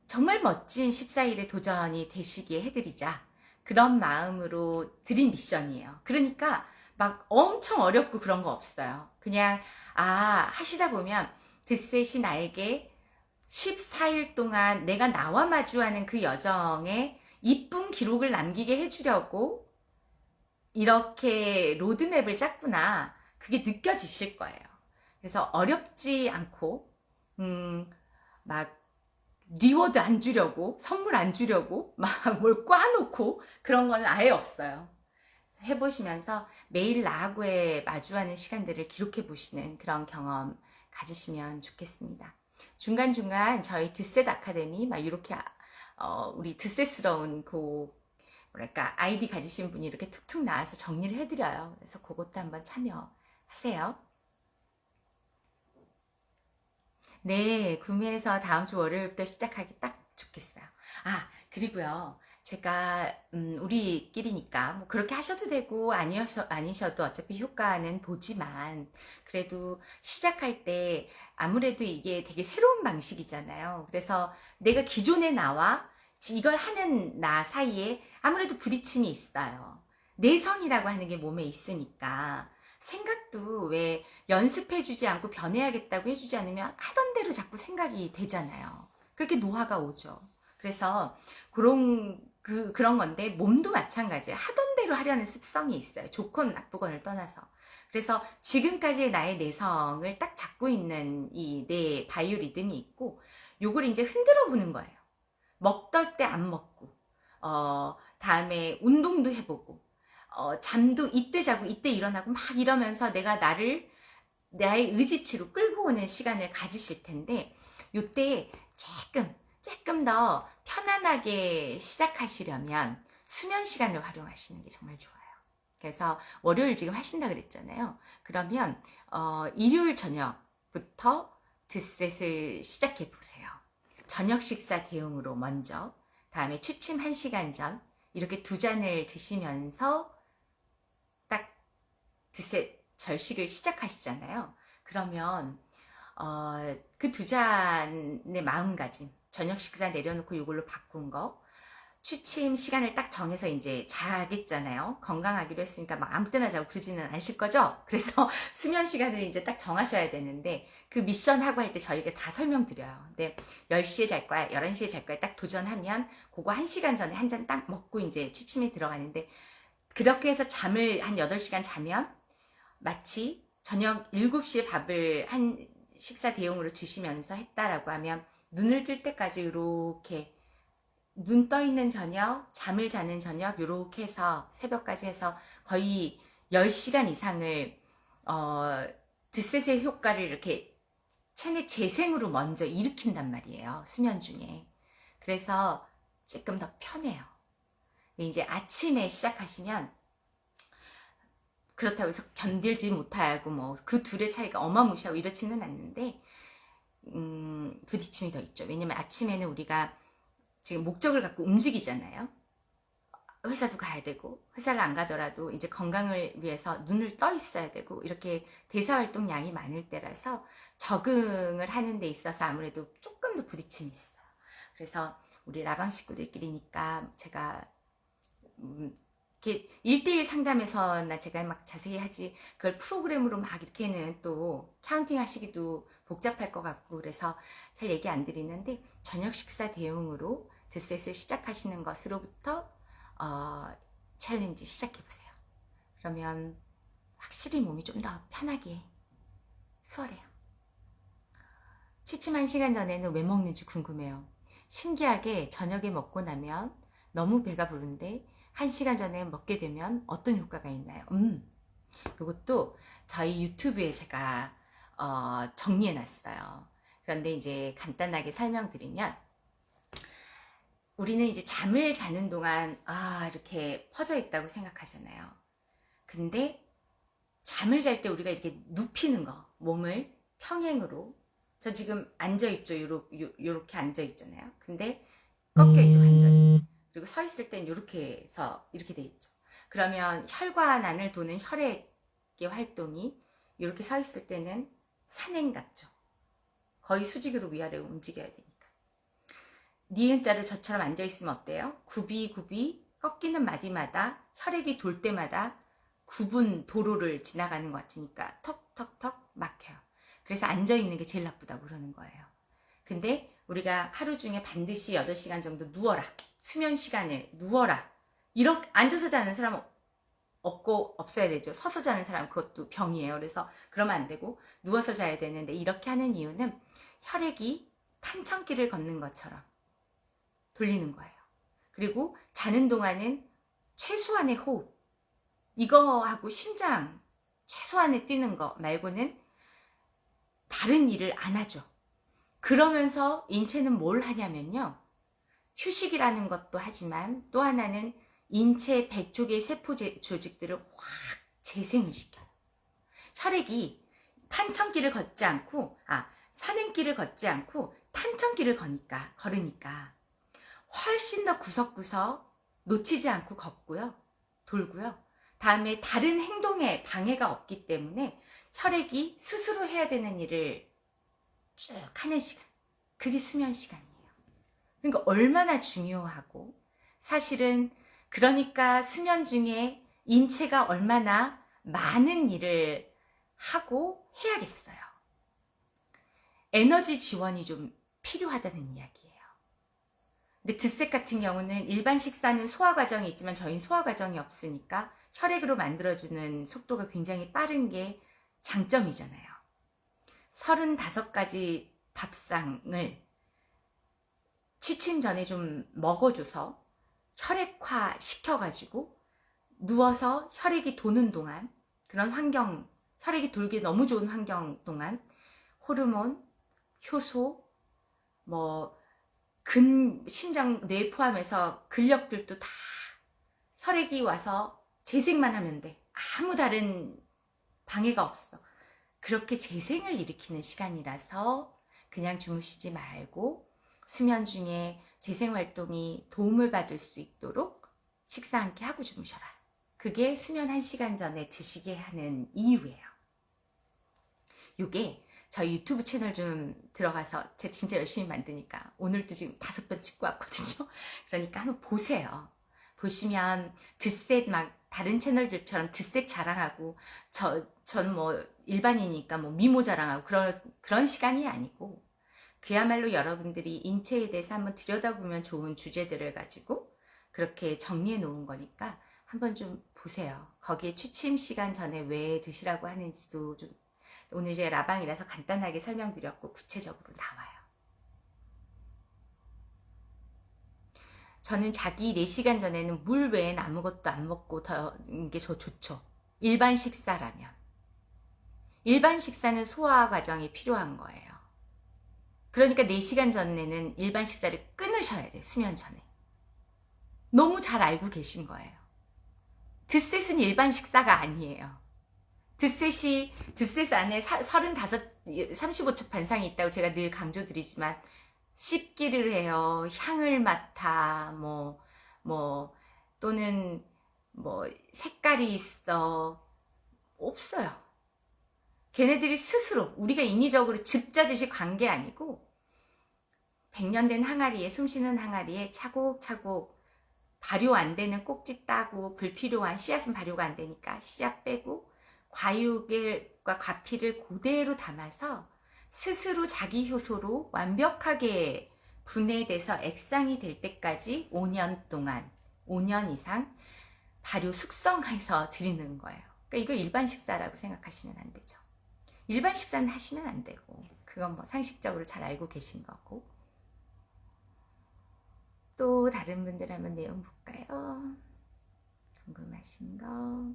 정말 멋진 14일의 도전이 되시게 해드리자, 그런 마음으로 드린 미션이에요. 그러니까 막 엄청 어렵고 그런 거 없어요. 그냥 하시다 보면 드셋이 나에게 14일 동안 내가 나와 마주하는 그 여정에 이쁜 기록을 남기게 해주려고 이렇게 로드맵을 짰구나, 그게 느껴지실 거예요. 그래서 어렵지 않고 막 리워드 안 주려고, 선물 안 주려고 막 뭘 꽈놓고 그런 건 아예 없어요. 해보시면서 매일 나하고의 마주하는 시간들을 기록해 보시는 그런 경험 가지시면 좋겠습니다. 중간중간 저희 드셋 아카데미 막 이렇게 우리 드셋스러운 그 뭐랄까 아이디 가지신 분이 이렇게 툭툭 나와서 정리를 해드려요. 그래서 그것도 한번 참여하세요. 네, 구매해서 다음 주 월요일부터 시작하기 딱 좋겠어요. 그리고요. 제가 우리끼리니까 뭐 그렇게 하셔도 되고 아니셔도 어차피 효과는 보지만 그래도 시작할 때 아무래도 이게 되게 새로운 방식이잖아요. 그래서 내가 기존의 나와 이걸 하는 나 사이에 아무래도 부딪힘이 있어요. 내성이라고 하는 게 몸에 있으니까 생각도 왜 연습해주지 않고 변해야겠다고 해주지 않으면 하던 대로 자꾸 생각이 되잖아요. 그렇게 노화가 오죠. 그래서 그런 건데 몸도 마찬가지예요. 하던 대로 하려는 습성이 있어요. 좋건 나쁘건을 떠나서. 그래서 지금까지의 나의 내성을 딱 잡고 있는 이 내 바이오 리듬이 있고 요걸 이제 흔들어 보는 거예요. 먹던 때 안 먹고 다음에 운동도 해보고 잠도 이때 자고 이때 일어나고 막 이러면서 내가 나의 의지치로 끌고 오는 시간을 가지실 텐데 요때 조금 더 편안하게 시작하시려면 수면 시간을 활용하시는 게 정말 좋아요. 그래서 월요일 지금 하신다 그랬잖아요. 그러면 일요일 저녁부터 드셋을 시작해 보세요. 저녁 식사 대용으로 먼저, 다음에 취침 1시간 전 이렇게 2잔을 드시면서 딱 드셋 절식을 시작하시잖아요. 그러면 그 2잔의 마음가짐, 저녁 식사 내려놓고 이걸로 바꾼 거, 취침 시간을 딱 정해서 이제 자겠잖아요. 건강하기로 했으니까 막 아무 때나 자고 그러지는 않으실 거죠? 그래서 수면 시간을 이제 딱 정하셔야 되는데 그 미션 하고 할 때 저희가 다 설명드려요. 근데 10시에 잘 거야, 11시에 잘 거야 딱 도전하면 그거 1시간 전에 한 잔 딱 먹고 이제 취침에 들어가는데 그렇게 해서 잠을 한 8시간 자면 마치 저녁 7시에 밥을 한 식사 대용으로 드시면서 했다라고 하면 눈을 뜰 때까지 이렇게 눈 떠 있는 저녁, 잠을 자는 저녁 이렇게 해서 새벽까지 해서 거의 10시간 이상을 드셋의 효과를 이렇게 체내 재생으로 먼저 일으킨단 말이에요. 수면 중에. 그래서 조금 더 편해요. 근데 이제 아침에 시작하시면 그렇다고 해서 견딜지 못하고 뭐 그 둘의 차이가 어마무시하고 이렇지는 않는데 부딪힘이 더 있죠. 왜냐면 아침에는 우리가 지금 목적을 갖고 움직이잖아요. 회사도 가야 되고 회사를 안 가더라도 이제 건강을 위해서 눈을 떠 있어야 되고 이렇게 대사활동량이 많을 때라서 적응을 하는 데 있어서 아무래도 조금 더 부딪힘이 있어요. 그래서 우리 라방 식구들끼리니까 제가 이렇게 1대1 상담에서나 제가 막 자세히 하지 그걸 프로그램으로 막 이렇게는 또 카운팅 하시기도 복잡할 것 같고 그래서 잘 얘기 안 드리는데 저녁 식사 대용으로 드셋을 시작하시는 것으로부터 챌린지 시작해보세요. 그러면 확실히 몸이 좀 더 편하게 수월해요. 취침 1시간 전에는 왜 먹는지 궁금해요. 신기하게 저녁에 먹고 나면 너무 배가 부른데 1시간 전에 먹게 되면 어떤 효과가 있나요? 이것도 저희 유튜브에 제가 정리해놨어요. 그런데 이제 간단하게 설명드리면 우리는 이제 잠을 자는 동안 이렇게 퍼져 있다고 생각하잖아요. 근데 잠을 잘 때 우리가 이렇게 눕히는 거, 몸을 평행으로 저 지금 앉아있죠. 요렇게 앉아있잖아요. 근데 꺾여있죠, 관절이. 그리고 서 있을 땐 이렇게 해서 이렇게 돼 있죠. 그러면 혈관 안을 도는 혈액의 활동이 이렇게 서 있을 때는 산행 같죠. 거의 수직으로 위아래로 움직여야 되니까. 니은자로 저처럼 앉아있으면 어때요? 굽이 꺾이는 마디마다 혈액이 돌 때마다 굽은 도로를 지나가는 것 같으니까 턱턱턱 막혀요. 그래서 앉아있는 게 제일 나쁘다고 그러는 거예요. 근데 우리가 하루 중에 반드시 8시간 정도 누워라. 수면 시간을 누워라. 이렇게 앉아서 자는 사람은 없어야 되죠. 서서 자는 사람은 그것도 병이에요. 그래서 그러면 안 되고 누워서 자야 되는데 이렇게 하는 이유는 혈액이 탄천길을 걷는 것처럼 돌리는 거예요. 그리고 자는 동안은 최소한의 호흡, 이거하고 심장 최소한의 뛰는 거 말고는 다른 일을 안 하죠. 그러면서 인체는 뭘 하냐면요. 휴식이라는 것도 하지만 또 하나는 인체 100조 개의 세포 조직들을 확 재생을 시켜요. 혈액이 탄천길을 걷지 않고, 산행길을 걷지 않고 탄천길을 걸으니까 훨씬 더 구석구석 놓치지 않고 걷고요. 돌고요. 다음에 다른 행동에 방해가 없기 때문에 혈액이 스스로 해야 되는 일을 쭉 하는 시간. 그게 수면 시간이에요. 그러니까 얼마나 중요하고, 사실은 그러니까 수면 중에 인체가 얼마나 많은 일을 하고 해야겠어요. 에너지 지원이 좀 필요하다는 이야기예요. 근데 드셋 같은 경우는 일반 식사는 소화 과정이 있지만 저희는 소화 과정이 없으니까 혈액으로 만들어주는 속도가 굉장히 빠른 게 장점이잖아요. 35가지 밥상을 취침 전에 좀 먹어줘서 혈액화 시켜가지고 누워서 혈액이 도는 동안, 그런 환경, 혈액이 돌기 너무 좋은 환경 동안 호르몬, 효소, 심장, 뇌 포함해서 근력들도 다 혈액이 와서 재생만 하면 돼. 아무 다른 방해가 없어. 그렇게 재생을 일으키는 시간이라서 그냥 주무시지 말고 수면 중에 재생활동이 도움을 받을 수 있도록 식사 함께 하고 주무셔라. 그게 수면 1시간 전에 드시게 하는 이유예요. 요게 저희 유튜브 채널 좀 들어가서 제가 진짜 열심히 만드니까 오늘도 지금 5번 찍고 왔거든요. 그러니까 한번 보세요. 보시면 드셋 막 다른 채널들처럼 드셋 자랑하고 전 일반이니까 미모 자랑하고 그런 시간이 아니고, 그야말로 여러분들이 인체에 대해서 한번 들여다보면 좋은 주제들을 가지고 그렇게 정리해 놓은 거니까 한번 좀 보세요. 거기에 취침 시간 전에 왜 드시라고 하는지도 좀 오늘 제 라방이라서 간단하게 설명드렸고 구체적으로 나와요. 저는 자기 4시간 전에는 물 외엔 아무것도 안 먹고 더는 게 좋죠. 일반 식사라면. 일반 식사는 소화 과정이 필요한 거예요. 그러니까 4시간 전에는 일반 식사를 끊으셔야 돼요. 수면 전에. 너무 잘 알고 계신 거예요. 드셋은 일반 식사가 아니에요. 드셋 안에 35첩 반상이 있다고 제가 늘 강조드리지만 씹기를 해요. 향을 맡아. 또는 색깔이 있어. 없어요. 걔네들이 스스로 우리가 인위적으로 즙자듯이 간 게 아니고 100년 된 항아리에, 숨쉬는 항아리에 차곡차곡 발효 안 되는 꼭지 따고, 불필요한 씨앗은 발효가 안 되니까 씨앗 빼고 과육과 과피를 그대로 담아서 스스로 자기 효소로 완벽하게 분해돼서 액상이 될 때까지 5년 동안, 5년 이상 발효 숙성해서 드리는 거예요. 그러니까 이거 일반 식사라고 생각하시면 안 되죠. 일반 식사는 하시면 안 되고, 그건 상식적으로 잘 알고 계신 거고. 또 다른 분들 한번 내용 볼까요? 궁금하신 거.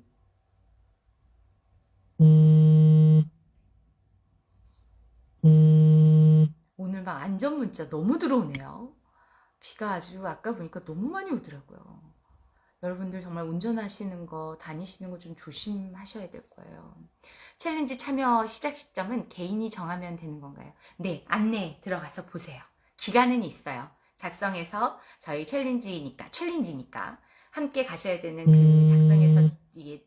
오늘 막 안전 문자 너무 들어오네요. 비가 아주 아까 보니까 너무 많이 오더라고요. 여러분들 정말 운전하시는 거, 다니시는 거 좀 조심하셔야 될 거예요. 챌린지 참여 시작 시점은 개인이 정하면 되는 건가요? 네, 안내 들어가서 보세요. 기간은 있어요. 작성해서 저희 챌린지니까 함께 가셔야 되는 그 작성해서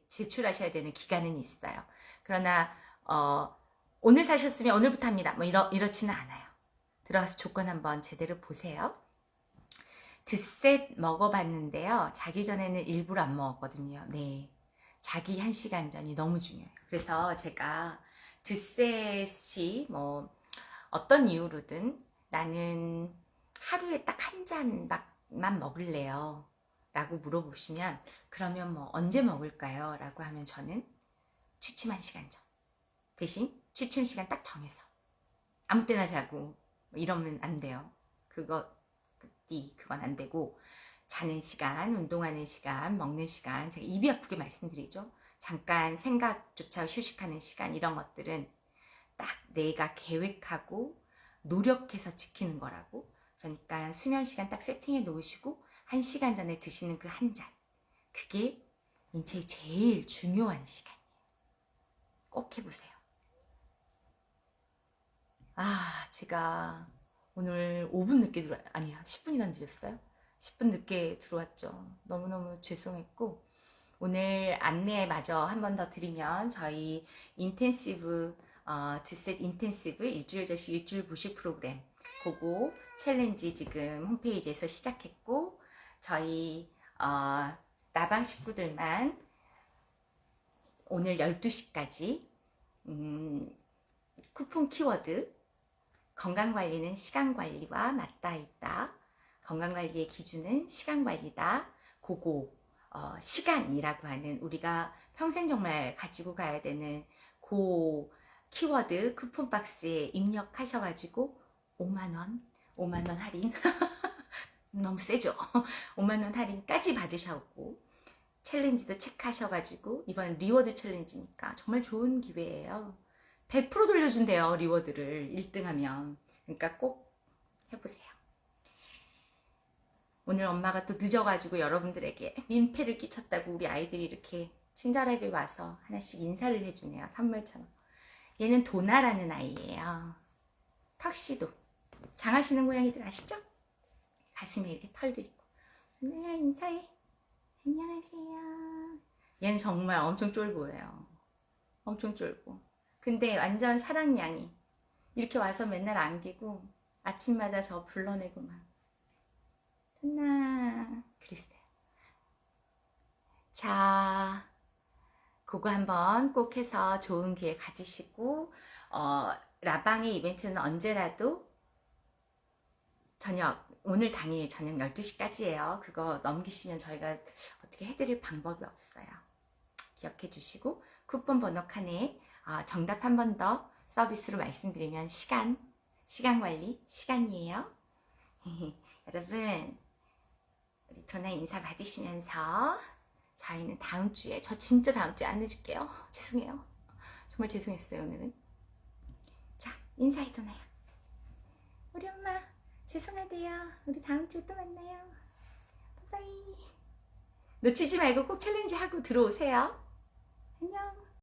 제출하셔야 되는 기간은 있어요. 그러나 오늘 사셨으면 오늘부터 합니다. 이렇지는 않아요. 들어가서 조건 한번 제대로 보세요. 드셋 먹어봤는데요. 자기 전에는 일부러 안 먹었거든요. 네, 자기 1시간 전이 너무 중요해요. 그래서 제가 드셋이 어떤 이유로든 나는 하루에 딱 1잔만 먹을래요 라고 물어보시면, 그러면 언제 먹을까요? 라고 하면 저는 취침 1시간 전 대신 취침 시간 딱 정해서 아무 때나 자고 이러면 안 돼요. 그건 안 되고, 자는 시간, 운동하는 시간, 먹는 시간, 제가 입이 아프게 말씀드리죠. 잠깐 생각조차 휴식하는 시간, 이런 것들은 딱 내가 계획하고 노력해서 지키는 거라고. 그러니까 수면 시간 딱 세팅해 놓으시고 1시간 전에 드시는 그 한 잔, 그게 인체에 제일 중요한 시간이에요. 꼭 해보세요. 제가 오늘 5분 늦게 아니야, 10분이나 늦었어요. 10분 늦게 들어왔죠. 너무너무 죄송했고, 오늘 안내 마저 한 번 더 드리면, 저희 인텐시브, 두셋 인텐시브 일주일 절식 일주일 보식 프로그램, 그거 챌린지 지금 홈페이지에서 시작했고, 저희 라방 식구들만 오늘 12시까지 쿠폰 키워드 건강관리는 시간관리와 맞닿아 있다. 건강관리의 기준은 시간관리다. 그거 시간이라고 하는, 우리가 평생 정말 가지고 가야 되는 그 키워드 쿠폰 박스에 입력하셔가지고 5만원 할인 너무 세죠? 5만원 할인까지 받으셨고, 챌린지도 체크하셔가지고, 이번 리워드 챌린지니까 정말 좋은 기회예요. 100% 돌려준대요, 리워드를 1등하면. 그러니까 꼭 해보세요. 오늘 엄마가 또 늦어가지고 여러분들에게 민폐를 끼쳤다고 우리 아이들이 이렇게 친절하게 와서 하나씩 인사를 해주네요, 선물처럼. 얘는 도나라는 아이예요. 턱시도. 장하시는 고양이들 아시죠? 가슴에 이렇게 털도 있고. 도나야, 인사해. 안녕하세요. 얘는 정말 엄청 쫄보예요. 엄청 쫄보. 근데 완전 사랑냥이. 이렇게 와서 맨날 안기고 아침마다 저 불러내고 막 도나 그랬어요. 자, 그거 한번 꼭 해서 좋은 기회 가지시고, 라방의 이벤트는 언제라도 오늘 당일 저녁 12시까지예요. 그거 넘기시면 저희가 어떻게 해드릴 방법이 없어요. 기억해 주시고, 쿠폰 번호 칸에 정답 한 번 더 서비스로 말씀드리면 시간 관리, 시간이에요. 여러분, 우리 도나 인사 받으시면서 저희는 다음 주에, 저 진짜 다음 주에 안 늦을게요. 죄송해요. 정말 죄송했어요, 오늘은. 자, 인사해, 도나야. 우리 엄마 죄송하대요. 우리 다음 주에 또 만나요. 바이바이. 놓치지 말고 꼭 챌린지 하고 들어오세요. 안녕.